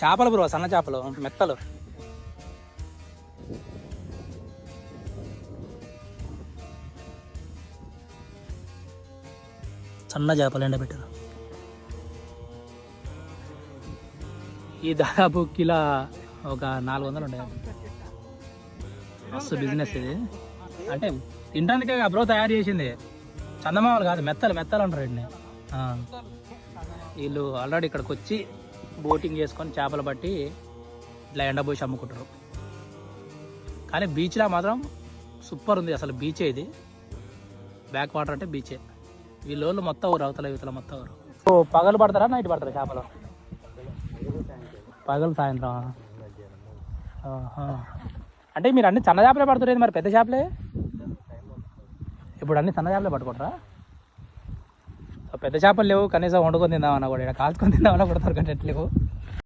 చేపలు బ్రో, సన్న చేపలు, మెత్తలు. సన్న చేపలు ఎండబెట్టారు. ఈ దాదాపు కిలో ఒక 400 ఉంటాయి. మస్తు బిజినెస్ ఇది. అంటే తినడానికే బ్రో తయారు చేసింది, చందమామలు కాదు, మెత్తలు అంటారు వీటిని. వీళ్ళు ఆల్రెడీ ఇక్కడికి వచ్చి బోటింగ్ చేసుకొని చేపలు పట్టి ఇట్లా ఎండబోసి అమ్ముకుంటారు. కానీ బీచ్లో మాత్రం సూపర్ ఉంది అసలు. బీచే ఇది, బ్యాక్ వాటర్ అంటే బీచే. వీళ్ళు మొత్తం ఊరు, అవతల యువతల మొత్తం ఊరు. పగలు పడతారా నైట్ పడతారా చేపలు? పగలు, సాయంత్రం. అంటే మీరు అన్ని సన్న చేపలే పడుతున్నారు, మరి పెద్ద చేపలే ఇప్పుడు అన్ని సన్న చేపలే పట్టుకుంటారా? పెద్ద చేపలు లేవు, కనీసం వండుకొని తిందామన్నా కూడా, ఇక్కడ కాల్చుకొని తిందామన్నా కూడా దొరకట్లేవు.